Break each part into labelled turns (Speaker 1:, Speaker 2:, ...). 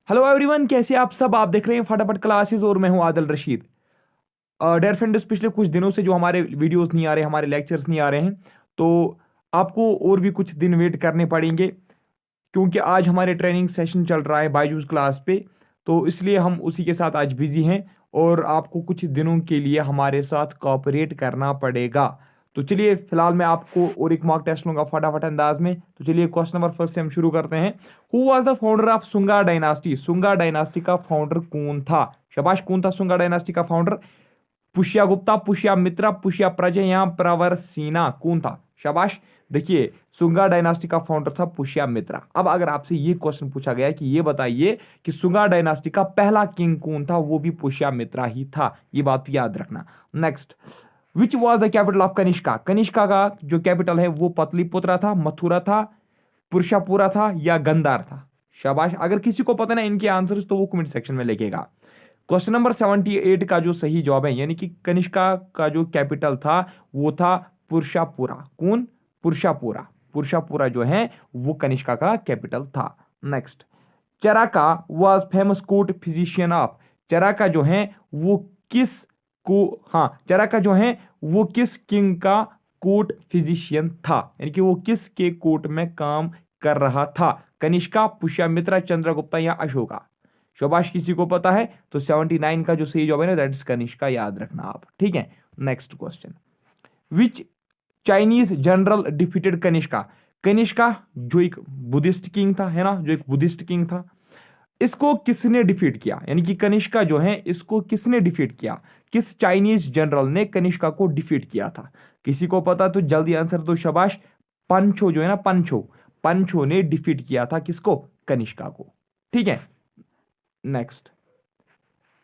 Speaker 1: Hello everyone, कैसे आप सब। आप देख रहे हैं फटाफट क्लासेस और मैं हूं आदिल रशीद। डेयर फ्रेंड्स, पिछले कुछ दिनों से जो हमारे वीडियोस नहीं आ रहे, हमारे लेक्चर्स नहीं आ रहे हैं, तो आपको और भी कुछ दिन वेट करने पड़ेंगे, क्योंकि आज हमारे ट्रेनिंग सेशन चल रहा है बायजूस क्लास पे। तो इसलिए हम उसी के साथ आज बिजी हैं और आपको कुछ दिनों के लिए हमारे साथ कोऑपरेट करना पड़ेगा। तो चलिए, फिलहाल मैं आपको और एक मॉक टेस्ट लूंगा फटाफट अंदाज में। तो चलिए, क्वेश्चन नंबर फर्स्ट से हम शुरू करते हैं। Who was the founder of Sunga dynasty? Sunga dynasty का फाउंडर कौन था? शाबाश, कौन था सुंगा डायनास्टी का फाउंडर? पुष्या गुप्ता, पुष्या मित्रा, पुष्या प्रजय या प्रवरसीना, कौन था? शाबाश। देखिए, सुंगा डायनास्टी का फाउंडर था पुष्या मित्रा। अब अगर आपसे ये क्वेश्चन पूछा गया कि ये बताइए कि सुंगा डायनास्टी का पहला किंग कौन था, वो भी पुष्या मित्रा ही था। ये बात भी याद रखना। Next, which was the capital of Kanishka? Kanishka का जो कैपिटल है वो पतलीपुत्रा था, मथुरा था, पुरुषापुरा था या गंधार था? शाबाश। अगर किसी को पता ना इनके आंसर्स तो वो कमेंट सेक्शन में लिखेगा। क्वेश्चन नंबर 78 का जो सही जवाब है, यानी कि कनिष्का का जो कैपिटल था वो था पुरुषापुरा। कौन? पुरुषापुरा। पुरुषापुरा जो है वो कनिष्का का कैपिटल था। Next, Charaka was famous court physician of? Charaka जो है वो किस को हाँ चराका जो है वो किस किंग का कोर्ट फिजिशियन था, यानी कि वो किस के कोर्ट में काम कर रहा था? कनिष्का, पुष्यमित्रा, चंद्रगुप्ता या अशोका? शाबाश, किसी को पता है तो 79 का जो सही जवाब है ना, दैट इज कनिष्का। याद रखना आप, ठीक है। Next question, which Chinese general defeated Kanishka? Kanishka जो एक बुद्धिस्ट किंग था, है ना, जो एक बुद्धिस्ट किंग था, इसको किसने डिफीट किया? यानी कि कनिष्का जो है इसको किसने डिफीट किया? किस चाइनीज जनरल ने कनिष्का को डिफीट किया था? किसी को पता तो जल्दी आंसर दो। शाबाश। पंचो जो है ना, पंचो, पंचो ने डिफीट किया था किसको? कनिष्का को, ठीक है। Next,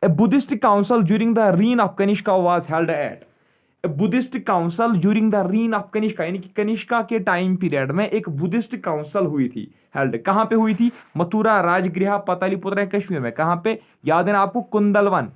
Speaker 1: a Buddhist council during the reign of Kanishka was held at? Buddhist council during the reign of Kanishka, यानी कि कनिष्का के टाइम पीरियड में एक बुद्धिस्ट काउंसिल हुई थी। हेल्ड कहां पे हुई थी? मथुरा, राजगृह, पाटलिपुत्र या कश्मीर में? कहां पे? याद है ना आपको? कुंदलवन।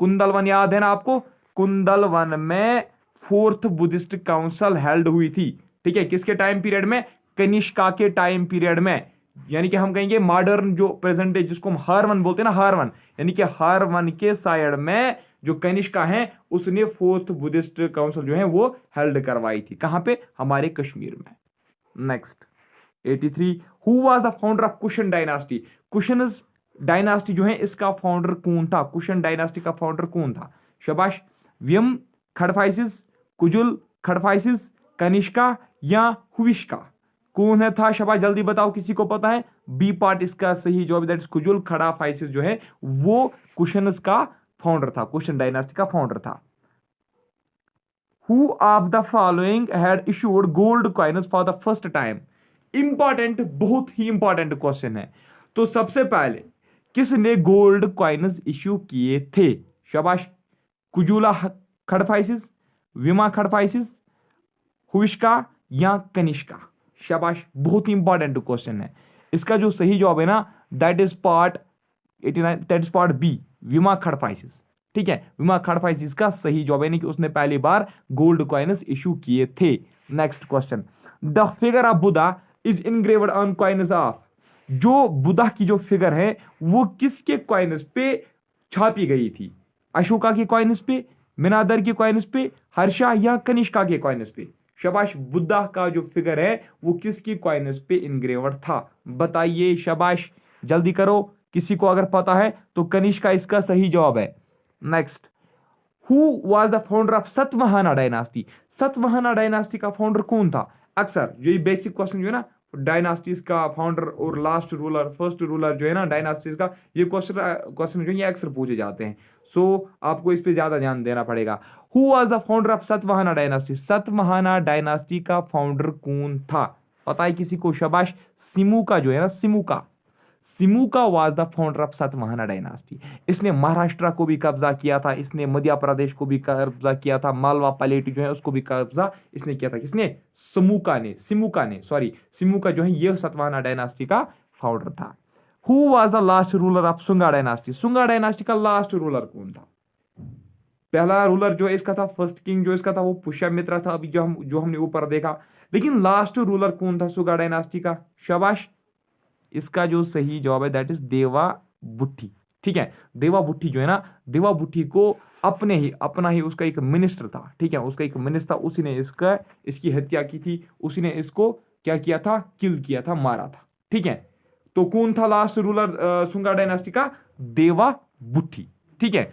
Speaker 1: कुंदलवन याद है ना आपको? कुंदलवन में फोर्थ बुद्धिस्ट काउंसिल हेल्ड हुई थी, ठीक है। किसके टाइम पीरियड में? कनिष्का के टाइम पीरियड में। यानी कि हम कहेंगे मॉडर्न जो प्रेजेंट है, जिसको हम हारवन बोलते हैं ना, हारवन, यानी कि हारवन के साइड में जो कनिष्का है उसने फोर्थ बुद्धिस्ट काउंसिल जो है वो हेल्ड करवाई थी। कहां पे? हमारे कश्मीर में। Next, 83, who was the founder of cushion dynasty? Cushion dynasty जो है इसका फाउंडर कौन था? कुशन डायनास्टी का फाउंडर कौन था? शाबाश। व्यम खडफाइसिस, कुजुल खडफाइसिस, कनिष्का या हुविष्का? कौन है था? शाबाश, जल्दी बताओ, किसी को पता है? बी पार्ट इसका सही जवाब, दैट इज कुजुल खड़ाफाइसिस जो है वो कुशनस का फाउंडर था, कुशन डायनास्टी का फाउंडर था। Who of the following had issued gold coins for the first time? Important, बहुत ही इंपॉर्टेंट क्वेश्चन है। तो सबसे पहले किसने गोल्ड कॉइन्स इश्यू किए थे? शाबाश। कुजुला खड़फाइसिस, विमा खड़फाइसिस, हुविष्का या कनिष्का? शाबाश, बहुत ही इंपॉर्टेंट क्वेश्चन है। इसका जो सही जवाब है ना, that is part 89, that is part B, Vima Kadphises, ठीक है। विमा खड़फाइसिस का सही जवाब है, यानी कि उसने पहली बार गोल्ड कॉइन्स इशू किए थे। Next question, the figure of Buddha is engraved on coins of? जो बुद्धा की जो फिगर है वो किसके कॉइन्स पे छापी गई थी? अशोका के कॉइन्स पे, मिनादर के कॉइन्स पे, हर्षा या कनिष्का के कॉइन्स पे? शाबाश, बुद्धा का जो फिगर है वो किसकी कॉइन्स पे इनग्रेवर्ड था? बताइए, शाबाश, जल्दी करो। किसी को अगर पता है तो कनिष्का इसका सही जवाब है। Next, who was the founder of Satavahana dynasty? Satavahana dynasty का फाउंडर कौन था? अक्सर यही बेसिक क्वेश्चन जो है ना, डायनास्टीज का फाउंडर और लास्ट रूलर, फर्स्ट रूलर जो है ना डायनास्टीज का, ये क्वेश्चन जो है ये अक्सर पूछे जाते हैं। सो आपको इस पे ज्यादा ध्यान देना पड़ेगा। Who was the founder of Satavahana dynasty? Satavahana dynasty का फाउंडर कौन था? पता है किसी को? शाबाश। सिमुका जो है ना, Simuka, Simuka was the founder of Satavahana dynasty. इसने महाराष्ट्र को भी कब्जा किया था, इसने मध्य प्रदेश को भी कब्जा किया था, मालवा पलेटी जो है उसको भी कब्जा इसने किया था। किसने? सिमुका ने सॉरी, सिमुका जो है ये सतवाहना डायनास्टी का फाउंडर था। Who was the last ruler of Sunga dynasty? Sunga dynasty का लास्ट रूलर कौन था? पहला रूलर जो इसका था, फर्स्ट किंग जो इसका था वो पुष्यमित्रा था, अभी जो हमने ऊपर देखा। लेकिन लास्ट रूलर कौन था सुंगा डायनास्टी का? शाबाश, इसका जो सही जवाब है दैट इज देवा भुट्टी। ठीक है, देवा भुट्टी जो है ना, देवा भुट्टी को अपना ही उसका एक मिनिस्टर था, ठीक है, उसका एक मिनिस्टर था, उसी ने इसकी हत्या की थी, उसी ने इसको क्या किया था, किल किया था, मारा था। ठीक है, तो कौन था लास्ट रूलर सुंगा डायनास्टी का? देवा भुट्टी। ठीक है,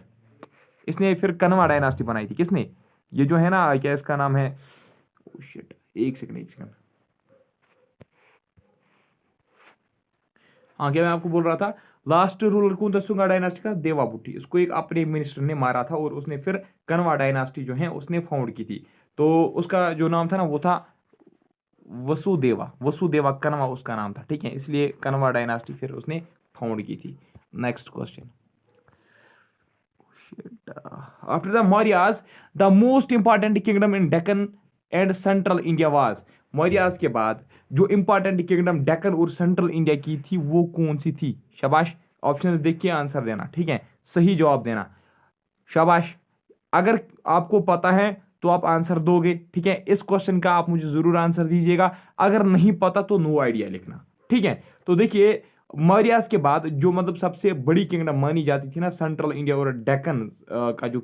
Speaker 1: इसने फिर कनवा डायनास्टी बनाई थी। किसने? ये जो है ना, क्या इसका नाम है, शिट, एक सेकंड। हाँ, क्या मैं आपको बोल रहा था, लास्ट रूलर कौन था सुंगा डायनास्टी का? देवा भुट्टी। इसको एक अपने मिनिस्टर ने मारा था और उसने फिर कनवा डायनास्टी जो है उसने फाउंड की थी। तो उसका जो नाम था ना, वो था वसुदेवा कनवा उसका नाम था। ठीक है, इसलिए कनवा डायनास्टी फिर उसने फाउंड की थी। Next question. After the Mauryas, the most important kingdom in Deccan and Central India was, Mauryas के बाद जो इंपॉर्टेंट किंगडम डेक्कन और सेंट्रल इंडिया की थी वो कौन सी थी? शाबाश, ऑप्शन देख के आंसर देना। ठीक है, सही जवाब देना। शाबाश, अगर आपको पता है तो आप आंसर दोगे। ठीक है, इस क्वेश्चन का आप मुझे जरूर आंसर दीजिएगा। अगर नहीं पता तो नो आइडिया लिखना। ठीक है, तो देखिए, मौर्यास के बाद जो मतलब सबसे बड़ी किंगडम मानी जाती थी ना सेंट्रल इंडिया और डेक्कन का जो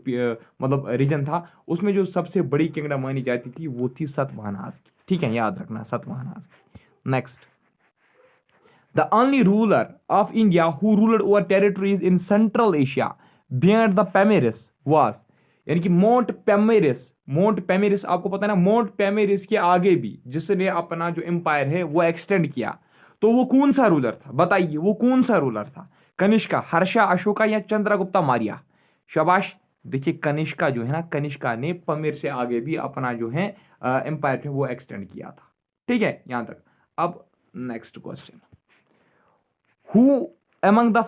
Speaker 1: मतलब रीजन था, उसमें जो सबसे बड़ी किंगडम मानी जाती थी वो थी सतवाहनास की। ठीक है, याद रखना, सतवाहनास की। Next, the only ruler of India who ruled over territories in Central Asia beyond the Pamirs was, यानी कि माउंट पेमेरिस आपको पता है ना, माउंट पेमेरिस के आगे भी जिसने अपना जो एम्पायर है वो एक्सटेंड किया, तो वो कौन सा रूलर था? बताइए, वो कौन सा रूलर था? कनिष्का, हर्षा, अशोका या चंद्रगुप्ता मौर्य? शाबाश, देखिए कनिष्का जो है ना, कनिष्का ने पमेर से आगे भी अपना जो है एम्पायर जो है वो एक्सटेंड किया था। ठीक है, यहां तक। अब next question, who among the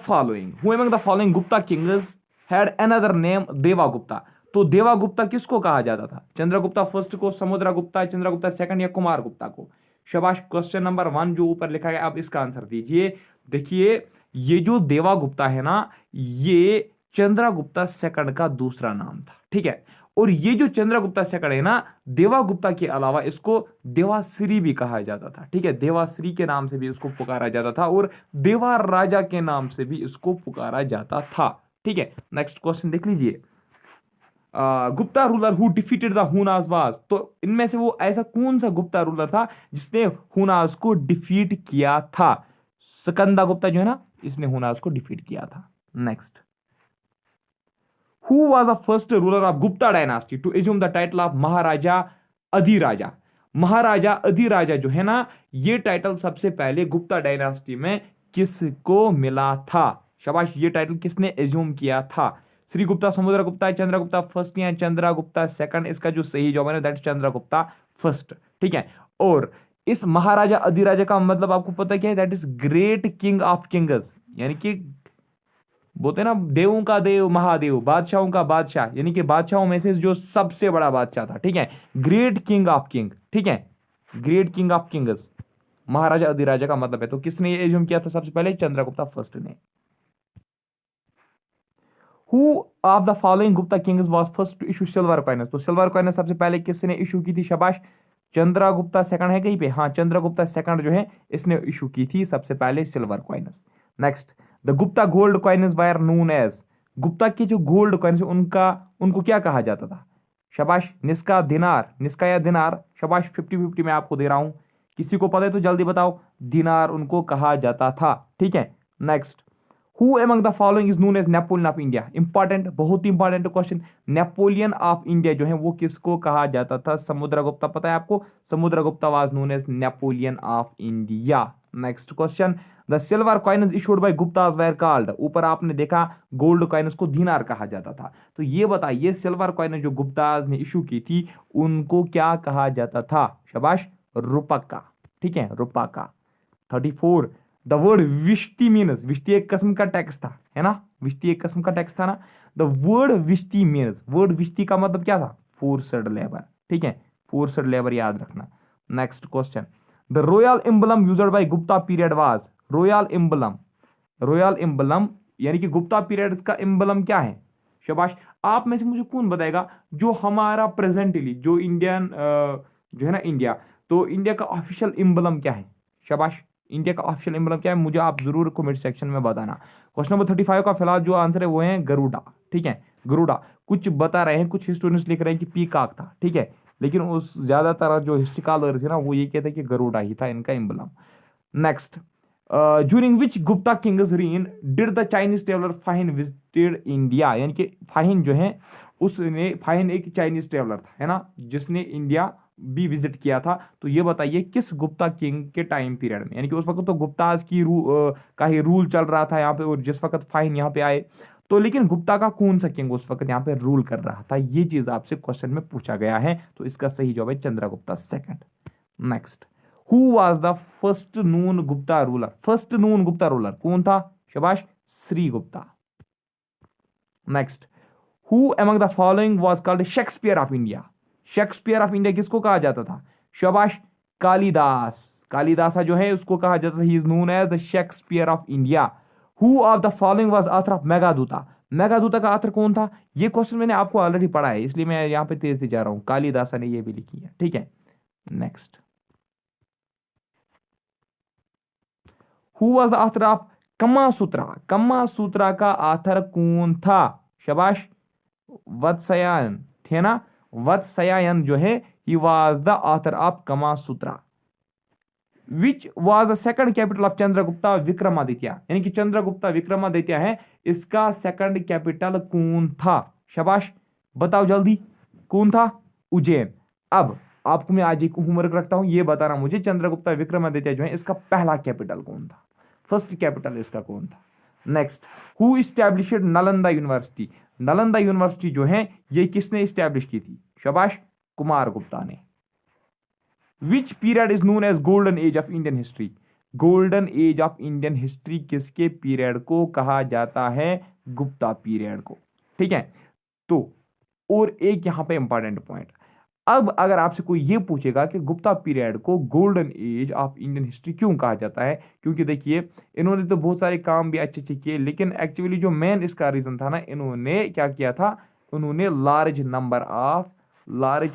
Speaker 1: following Gupta kings had another name देवागुप्ता? तो देवागुप्ता किसको कहा जाता था? चंद्रगुप्ता फर्स्ट को, समुद्रगुप्ता, चंद्रगुप्ता सेकंड या कुमार गुप्ता को? शाबाश, क्वेश्चन नंबर 1 जो ऊपर लिखा गया, अब इसका आंसर दीजिए। देखिए, ये जो देवागुप्ता है ना, ये चंद्रगुप्ता सेकंड का दूसरा नाम था। ठीक है, और ये जो चंद्रगुप्ता सेकंड है ना, देवागुप्ता के अलावा इसको देवाश्री भी कहा जाता था। ठीक है, देवाश्री के नाम से भी इसको पुकारा जाता था और देवा राजा के नाम से भी इसको पुकारा जाता था। ठीक है, नेक्स्ट क्वेश्चन देख लीजिए, Gupta ruler who defeated the Huns was? तो इनमें से वो ऐसा कौन सा गुप्ता रूलर था जिसने हुनास को डिफीट किया था? स्कंदा गुप्ता जो है ना, इसने हुनास को डिफीट किया था। Next, who was the first ruler of Gupta dynasty to assume the title of Maharaja Adhiraja? Maharaja Adhiraja जो है ना, ये टाइटल सबसे पहले गुप्ता डायनास्टी में किसको मिला था? शाबाश, ये टाइटल किसने एज्यूम किया था? श्रीगुप्ता, समुद्रगुप्ता, चंद्रगुप्ता फर्स्ट या चंद्रगुप्ता सेकंड? इसका जो सही जवाब है दैट चंद्रगुप्ता फर्स्ट। ठीक है, और इस महाराजा अधिराजा का मतलब आपको पता क्या है? That is great king of Kings, यानी कि बोलते हैं ना, देवों का देव महादेव, बादशाहों का बादशाह, यानी कि बादशाहों में से जो सबसे बड़ा बादशाह था। ठीक है, ग्रेट किंग ऑफ किंग। ठीक है, ग्रेट किंग ऑफ किंग्स महाराजा अधिराजा का मतलब है। तो किसने ये एज्यूम किया था सबसे पहले? चंद्रगुप्ता फर्स्ट ने। Who of the following Gupta kings was first to issue silver coins? तो सिल्वर कॉइन सबसे पहले किसने इशू की थी? शाबाश, चंद्रगुप्ता सेकंड है कहीं पे? हाँ, चंद्रगुप्ता सेकंड जो है इसने इशू की थी सबसे पहले silver coins. Next, the Gupta gold coins were known as? Gupta के जो गोल्ड कॉइन्स उनको क्या कहा जाता था? शाबाश, निस्का दिनार, निस्का या दिनार? शाबाश, 50-50 मैं आपको दे रहा हूं, किसी को पता है तो जल्दी बताओ। दिनार उनको कहा जाता था। ठीक है, next, who among the following is known as Napoleon of India? Important, बहुत ही important question. Napoleon of India जो है वो किसको कहा जाता था? समुद्रगुप्ता, पता है आपको? Samudragupta was known as Napoleon of India. Next question, the silver coins issued by Guptas were called? ऊपर आपने देखा गोल्ड कॉइन्स को दिनार कहा जाता था, तो ये बताइए सिल्वर कॉइन जो गुप्तास ने इशू की थी उनको क्या कहा जाता था? शाबाश, रुपका। ठीक है, रुपका। 34, द वर्ड विश्ती मीन्स? विश्ती एक किस्म का टैक्स था, है ना? विश्ती एक किस्म का टैक्स था ना। द वर्ड विश्ती मीन्स, वर्ड विश्ती का मतलब क्या था? Forced labour. ठीक है, फोर्सड लेबर, याद रखना। Next question, the royal emblem used by Gupta period was? Royal emblem यानी कि गुप्ता पीरियड का एम्बलम क्या है? शाबाश, आप में से मुझे कौन बताएगा जो हमारा प्रेजेंटली जो इंडियन जो है ना इंडिया, तो इंडिया का ऑफिशियल एम्बलम क्या है? शाबाश, इंडिया का ऑफिशियल एम्बलम क्या है, मुझे आप जरूर कमेंट सेक्शन में बताना। क्वेश्चन नंबर 35 का फिलहाल जो आंसर है वो है गरुड़ा। ठीक है, गरुड़ा। कुछ बता रहे हैं, कुछ हिस्टोरियंस लिख रहे हैं कि पीकॉक था। ठीक है, लेकिन उस ज्यादातर जो हिस्ट्रिकलर थे ना वो ये कहते हैं कि गरुड़ा ही था इनका emblem. Next, during which Gupta kings reign did the Chinese traveller Fahien visited India, यानी कि फाहिन जो है उसने, फाहिन एक चाइनीज ट्रेवलर था है ना, जिसने इंडिया भी विजिट किया था। तो ये बताइए किस गुप्ता किंग के टाइम पीरियड में, यानी कि उस वक्त तो गुप्ताज का ही रूल चल रहा था यहाँ पे, और जिस वक्त फाहिन यहाँ पे आए तो, लेकिन गुप्ता का कौन सा किंग उस वक्त यहाँ पे रूल कर रहा था, ये चीज आपसे क्वेश्चन में पूछा गया है। तो इसका सही जवाब है Chandragupta second. Next, who was the first Noon Gupta ruler, first Noon Gupta ruler कौन था, शाबाश, Shri Gupta. Next, who among the following was called Shakespeare of India, Shakespeare of India किसको कहा जाता था, शाबाश, कालिदास। कालिदासा जो है उसको कहा जाता था, he is known as the Shakespeare of India. Who of the following was author of Meghaduta, Meghaduta का ऑथर कौन था, ये क्वेश्चन मैंने आपको ऑलरेडी पढ़ा है इसलिए मैं यहां पे तेज जा रहा हूं, कालिदासा ने ये भी लिखी है। ठीक है, next, who was the author of Kama सूत्रा, कमा सूत्रा का ऑथर कौन था, शाबाश, वत्स्यायन थे ना, वत्स्यायन जो है he was the author of Kama Sutra. Which was the second capital of Chandragupta Vikramaditya, यानी कि चंद्रगुप्ता विक्रमादित्य है, इसका सेकंड कैपिटल कौन था, शाबाश, बताओ जल्दी कौन था, उज्जैन। अब आपको मैं आज एक होमवर्क रखता हूं, ये बताना मुझे चंद्रगुप्ता विक्रमादित्य जो है इसका पहला कैपिटल कौन था, फर्स्ट कैपिटल इसका कौन था। Next, who established Nalanda university, Nalanda university जो है ये किसने इस्टेब्लिश की थी, शाबाश, कुमार गुप्ता ने। Which period is known as golden age of Indian history, golden age of Indian history किसके पीरियड को कहा जाता है, गुप्ता पीरियड को। ठीक है, तो और एक यहां पे इंपॉर्टेंट पॉइंट, अब अगर आपसे कोई ये पूछेगा कि गुप्ता पीरियड को golden age of Indian history क्यों कहा जाता है, क्योंकि देखिए इन्होंने तो बहुत सारे काम भी अच्छे अच्छे किए, लेकिन एक्चुअली जो मेन इसका रीजन था ना, इन्होंने क्या किया था, उन्होंने large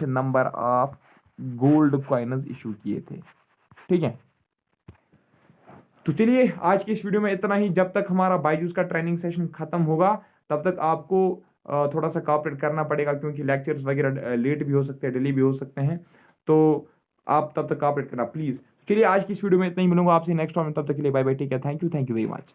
Speaker 1: number of gold coins issue किए थे। ठीक है, तो चलिए आज की इस वीडियो में इतना ही, जब तक हमारा बायजूस का ट्रेनिंग सेशन खत्म होगा तब तक आपको थोड़ा सा कॉपरेट करना पड़ेगा, क्योंकि लेक्चर्स वगैरह लेट भी हो सकते हैं, डिले भी हो सकते हैं, तो आप तब तक कॉपरेट करना प्लीज। चलिए आज की इस वीडियो में इतना ही, मिलूंगा आपसे नेक्स्ट टाइम, तब तक के लिए bye bye, take care, thank you very much.